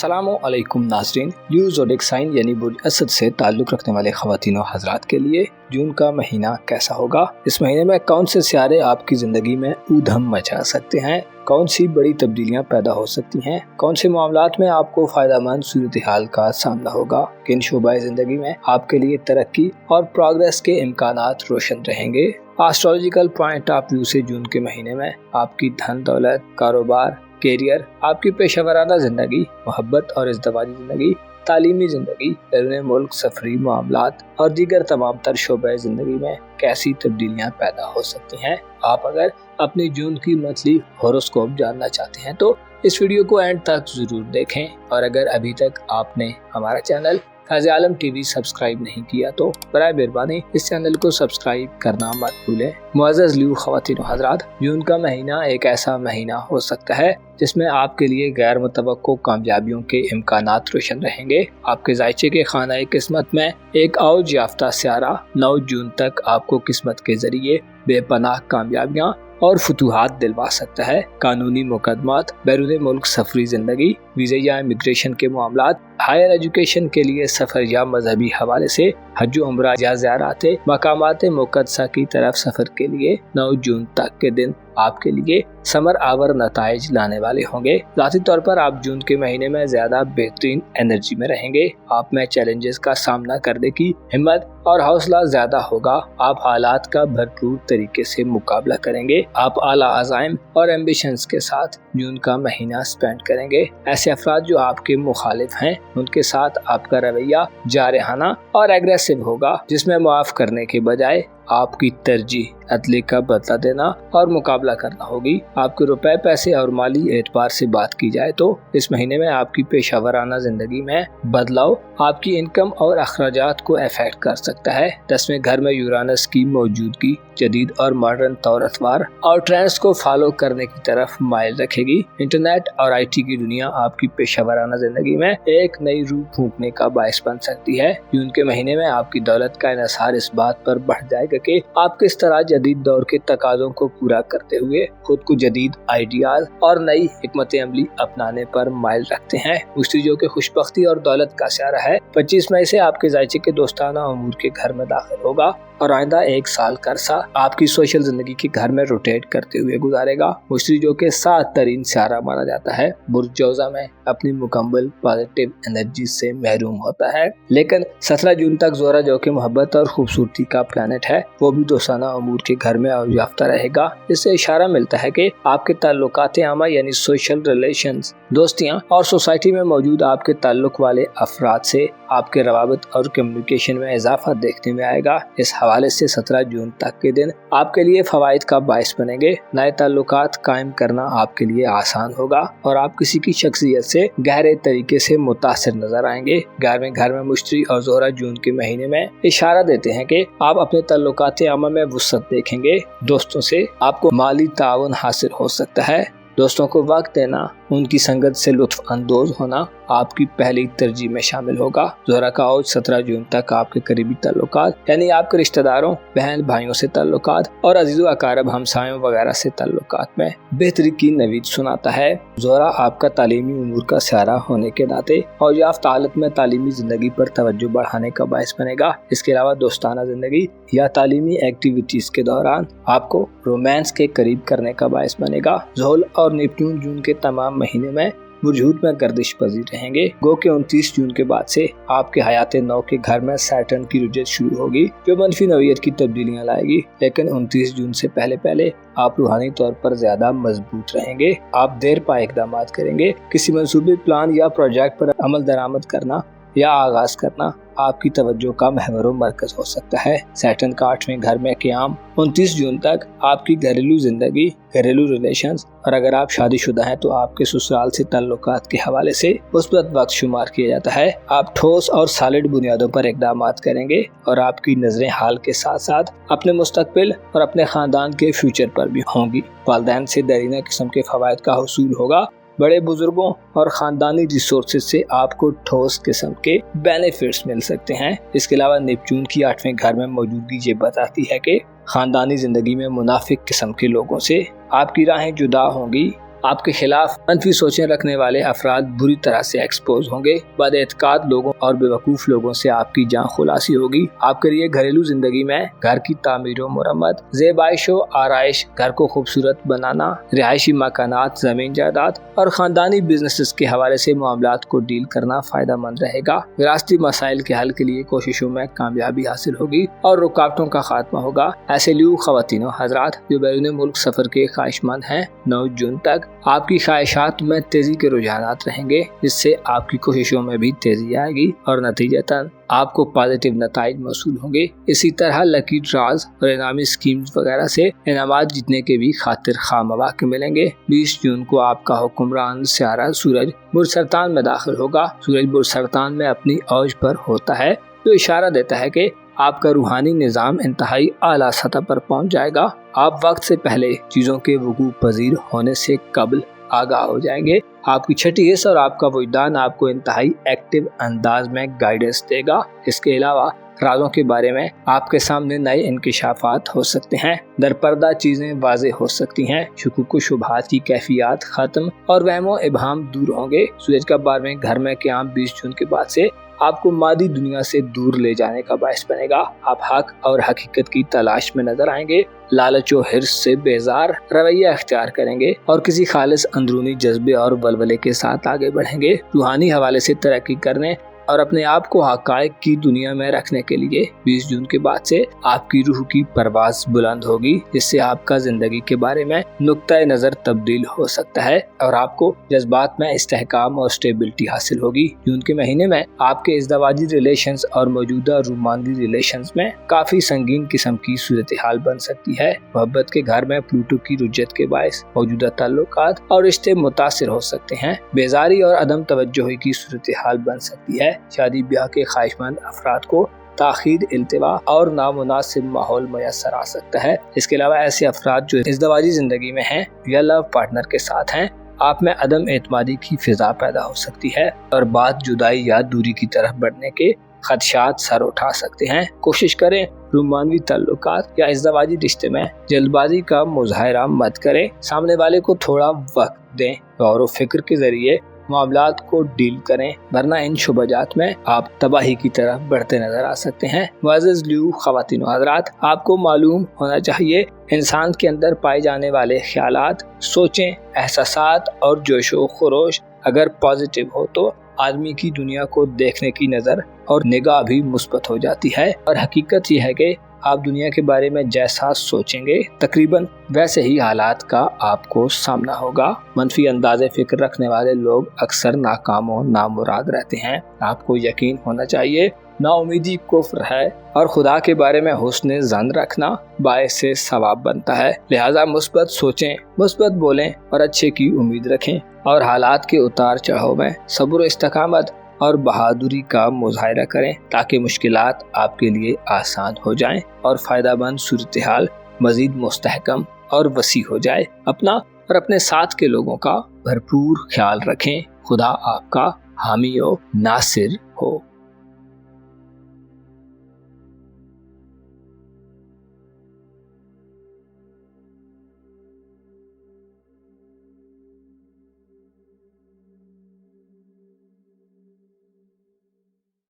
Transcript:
अस्सलामुअलैकुम नाज़रीन। News zodiac sign यानी बुर्ज असद से ताल्लुक़ रखने वाले ख़वातीन और हज़रात के लिए जून का महीना कैसा होगा, इस महीने में कौन से सियारे आपकी ज़िंदगी में ऊधम मचा सकते हैं, कौन सी बड़ी तब्दीलियां पैदा हो सकती हैं, कौन से मामलात में आपको फ़ायदेमंद सूरत हाल का सामना होगा, किन शोबाए ज़िंदगी में आपके लिए तरक्की और प्रोग्रेस के इम्कानात रोशन रहेंगे। एस्ट्रोलॉजिकल पॉइंट ऑफ व्यू से जून के महीने में आपकी धन दौलत, कारोबार, कैरियर, आपकी पेशेवराना ज़िंदगी, मोहब्बत और इज़्दवाजी ज़िंदगी, तालीमी ज़िंदगी, बैरून मुल्क सफरी मामलात और दीगर तमाम तर शोबे ज़िंदगी में कैसी तब्दीलियाँ पैदा हो सकती हैं। आप अगर अपनी जून की मंथली हॉरोस्कोप जानना चाहते हैं तो इस वीडियो को एंड तक ज़रूर देखें, और अगर अभी तक आपने हमारा चैनल क़ाज़ी आलम टीवी सब्सक्राइब नहीं किया तो बराए मेहरबानी इस चैनल को सब्सक्राइब करना मत भूलें। मुअज़्ज़ज़ लियो ख़वातीन व हज़रात, जून का महीना एक ऐसा महीना हो सकता है जिसमें आपके लिए गैर मुतवक्को कामयाबियों के इम्कानात रोशन रहेंगे। आपके ज़ायचे के खाना किस्मत में एक औज याफ्ता सियारा 9 जून तक आपको किस्मत के जरिए बेपनाह कामयाबियाँ और फतूहात दिलवा सकता है। कानूनी मुकदमात, बैरून मुल्क सफरी ज़िंदगी, वीज़ा या इमिग्रेशन के मामलात, हायर एजुकेशन के लिए सफ़र या मजहबी हवाले से हज उम्रा या ज़ियारत मकामात मुक़द्दसा की तरफ सफ़र के लिए 9 जून तक के दिन आपके लिए समर आवर नताइज लाने वाले होंगे। ज़ाती तौर पर आप जून के महीने में ज़्यादा बेहतरीन एनर्जी में रहेंगे। आप में चैलेंजेस का सामना करने की हिम्मत और हौसला ज़्यादा होगा। आप हालात का भरपूर तरीके से मुकाबला करेंगे। आप आला अज़ाइम और एम्बिशंस के साथ जून का महीना स्पेंड करेंगे। ऐसे अफराद जो आपके मुखालिफ हैं उनके साथ आपका रवैया जारहाना और एग्रेसिव होगा, जिसमें माफ़ करने के बजाय आपकी तरजीह अदले का बदला देना और मुकाबला करना होगी। आपके रुपए, पैसे और माली एतबार से बात की जाए तो इस महीने में आपकी पेशावराना जिंदगी में बदलाव आपकी इनकम और अखराजात को अफेक्ट कर सकता है। 10वें घर में यूरानस की मौजूदगी जदीद और मॉडर्न तौर अतवार और ट्रेंड्स को फॉलो करने की तरफ माइल रखेगी। इंटरनेट और IT की दुनिया आपकी पेशावराना जिंदगी में एक नई रूह फूंकने का बायस बन सकती है। जून के महीने में आपकी दौलत का इन्हिसार इस बात पर बढ़ जाएगा कि आप किस तरह जदीद दौर के तकाज़ों को पूरा करते हुए खुद को जदीद आइडियाज और नई हिकमत अमली अपनाने पर माइल रखते हैं। मुश्तरी जो कि खुशबख्ती और दौलत का सियारा है, 25 मई से आपके ज़ायचे के दोस्ताना उमूर के घर में दाखिल होगा और आइंदा 1 साल का अरसा आपकी सोशल जिंदगी के घर में रोटेट करते हुए गुजारेगा। मुश्तरी जो के 7 तरीन सियारा माना जाता है, बुर्ज जौज़ा में अपनी मुकम्मल पॉजिटिव एनर्जी से महरूम होता है, लेकिन 17 जून तक ज़ोहरा जो कि मोहब्बत और खूबसूरती का प्लैनेट है, वो भी दोस्ताना उमूर के घर में औज याफ्ता रहेगा। इससे इशारा मिलता है कि आपके ताल्लुकात आमा यानी सोशल रिलेशंस, दोस्तियाँ और सोसाइटी में मौजूद आपके ताल्लुक वाले अफराद से आपके रवाबत और कम्युनिकेशन में इजाफा देखने में आएगा। इस हवाले से 17 जून तक के दिन आपके लिए फवाइद का बायस बनेंगे। नए ताल्लुकात कायम करना आपके लिए आसान होगा और आप किसी की शख्सियत से गहरे तरीके से मुतासिर नजर आएंगे। 11वें घर में मुश्तरी और ज़ोहरा जून के महीने में इशारा देते हैं कि आप अपने ताल्लुकात आमा में वुसअत देखेंगे। दोस्तों से आपको माली ताउन हासिल हो सकता है। दोस्तों को वक्त देना, उनकी संगत से लुत्फ अंदोज होना आपकी पहली तरजीह में शामिल होगा। ज़ोहरा का औज 17 जून तक आपके करीबी ताल्लुकात यानी आपके रिश्तेदारों, बहन भाइयों से ताल्लुकात और अजीज़ो अकारब हमसायों वगैरह से ताल्लुकात में बेहतरी की नवीद सुनाता है। ज़ोहरा आपका तालीमी उमूर का सियारा होने के नाते औज याफ्ता हालत में तालीमी जिंदगी पर तवज्जो बढ़ाने का बायस बनेगा। इसके अलावा दोस्ताना जिंदगी या तालीमी एक्टिविटीज के दौरान आपको रोमांस के करीब करने का बायस बनेगा। ज़ोहल और नेपच्यून जून के तमाम महीने में बुर्जूद में गर्दिश पजीर रहेंगे। गो के 29 जून के बाद से आपके हयात नौ के घर में सैटर्न की रुजत शुरू होगी जो मनफी नौयत की तब्दीलियां लाएगी, लेकिन 29 जून से पहले आप रूहानी तौर पर ज्यादा मजबूत रहेंगे। आप देर पा इकदाम करेंगे। किसी मंसूबे, प्लान या प्रोजेक्ट पर अमल दरामद करना या आगाज करना आपकी तवज्जो का महवर मरकज हो सकता है। सैटर्न का 8वें घर में क़याम 29 जून तक आपकी घरेलू जिंदगी, घरेलू रिलेशंस और अगर आप शादीशुदा हैं तो आपके ससुराल से ताल्लुकात के हवाले से मुस्बत वक्त शुमार किया जाता है। आप ठोस और सॉलिड बुनियादों पर इकदाम करेंगे और आपकी नजरें हाल के साथ साथ अपने मुस्तकबिल और अपने खानदान के फ्यूचर पर भी होंगी। वालिदैन से दरीना किस्म के फवायद का हुसूल होगा। बड़े बुजुर्गों और खानदानी रिसोर्सेज से आपको ठोस किस्म के बेनिफिट्स मिल सकते हैं। इसके अलावा नेपच्यून की 8वें घर में मौजूदगी ये बताती है कि खानदानी जिंदगी में मुनाफिक किस्म के लोगों से आपकी राहें जुदा होंगी आपके खिलाफ मनफी सोचें रखने वाले अफराद बुरी तरह से एक्सपोज होंगे। बदएतकाद लोगों और बेवकूफ लोगों से आपकी जान खुलासी होगी। आपके लिए घरेलू जिंदगी में घर की तामीर और मुरम्मत, ज़ेबाइश व आराइश, घर को खूबसूरत बनाना, रिहायशी मकानात, जमीन जायदाद और खानदानी बिजनेसेस के हवाले से मामलात को डील करना फायदा मंद रहेगा। विरासती मसाइल के हल के लिए कोशिशों में कामयाबी हासिल होगी और रुकावटों का खात्मा होगा। ऐसे लियो ख़वातीन व हज़रात जो बैरून मुल्क सफर के ख्वाहिशमंद हैं, 9 जून तक आपकी ख्वाहिशात में तेजी के रुझानात रहेंगे, जिससे आपकी कोशिशों में भी तेजी आएगी और नतीजतन आपको पॉजिटिव नताइज मौसूल होंगे। इसी तरह लकी ड्राज और इनामी स्कीम्स वगैरह से इनामात जीतने के भी खातिर खा मौके मिलेंगे। 20 जून को आपका हुक्मरान सियारा सूरज बुरसरतान में दाखिल होगा। सूरज बुरसरतान में अपनी औज पर होता है, जो इशारा देता है कि आपका रूहानी निज़ाम इंतहाई आला सतह पर पहुंच जाएगा। आप वक्त से पहले चीज़ों के वकूअ पजीर होने से कबल आगाह हो जाएंगे। आपकी छठी हिस्स और आपका वजदान आपको इंतहाई एक्टिव अंदाज में गाइडेंस देगा। इसके अलावा राजों के बारे में आपके सामने नए इंकिशाफात हो सकते हैं। दरपर्दा चीजें वाज़ेह हो सकती हैं। शुकूक व शुबहात की कैफियत खत्म और वहमो इबहाम दूर होंगे। सूरज का 12वें घर में क़याम 20 जून के बाद से आपको मादी दुनिया से दूर ले जाने का बायस बनेगा। आप हक और हकीकत की तलाश में नजर आएंगे। लालच और हिर्स से बेजार रवैया अख्तियार करेंगे और किसी खालिस अंदरूनी जज्बे और वलवले के साथ आगे बढ़ेंगे। रूहानी हवाले से तरक्की करने और अपने आप को हकायक की दुनिया में रखने के लिए 20 जून के बाद से आपकी रूह की परवाज बुलंद होगी, जिससे आपका जिंदगी के बारे में नुक्ता नजर तब्दील हो सकता है और आपको जज्बात में इस्तेहकाम और स्टेबिलिटी हासिल होगी। जून के महीने में आपके इज़्दवाजी रिलेशंस और मौजूदा रोमांसी रिलेशंस में काफी संगीन किस्म की सूरत हाल बन सकती है। मोहब्बत के घर में प्लूटो की रुज्जत के बायस मौजूदा ताल्लुकात और रिश्ते मुतासिर हो सकते हैं। बेजारी और अदम तवज्जोही की सूरत हाल बन सकती है। शादी ब्याह के ख्वाहिशमंद अफराद को ताखीर, इल्तिवा और नामुनासिब माहौल मैसर आ सकता है। इसके अलावा ऐसे अफराद जो इज़्दवाजी जिंदगी में हैं या लव पार्टनर के साथ हैं, आप में अदम एतमादी की फिजा पैदा हो सकती है और बात जुदाई या दूरी की तरफ बढ़ने के खदशात सर उठा सकते हैं। कोशिश करें रोमानवी ताल्लुकात या इज़्दवाजी रिश्ते में जल्दबाजी का मुजाहरा मत करें। सामने वाले को थोड़ा वक्त दें, गौर व फिक्र के जरिए मामलात को डील करें, वरना इन शुबजात में आप तबाही की तरफ बढ़ते नजर आ सकते हैं। मुअज़्ज़ज़ लियो ख़वातीन व हज़रात, आपको मालूम होना चाहिए इंसान के अंदर पाए जाने वाले ख्यालात, सोचें, एहसासात और जोशो खरोश अगर पॉजिटिव हो तो आदमी की दुनिया को देखने की नज़र और निगाह भी मुस्बत हो जाती है। और हकीकत यह है कि आप दुनिया के बारे में जैसा सोचेंगे तकरीबन वैसे ही हालात का आपको सामना होगा। मनफी अंदाज़े फिक्र रखने वाले लोग अक्सर नाकाम और नामुराद रहते हैं। आपको यकीन होना चाहिए नाउमीदी कुफ्र है और खुदा के बारे में हुस्न ज़न रखना बायस से सवाब बनता है। लिहाजा मुस्बत सोचें, मुस्बत बोलें और अच्छे की उम्मीद रखें और हालात के उतार चढ़ाव में सब्र, इस्तिकामत और बहादुरी का मुजाहिरा करें ताकि मुश्किलात आपके लिए आसान हो जाएं और फ़ायदामंद सूरत हाल मज़ीद मुस्तहकम और वसी हो जाए। अपना और अपने साथ के लोगों का भरपूर ख्याल रखें। खुदा आपका हामी व नासिर हो।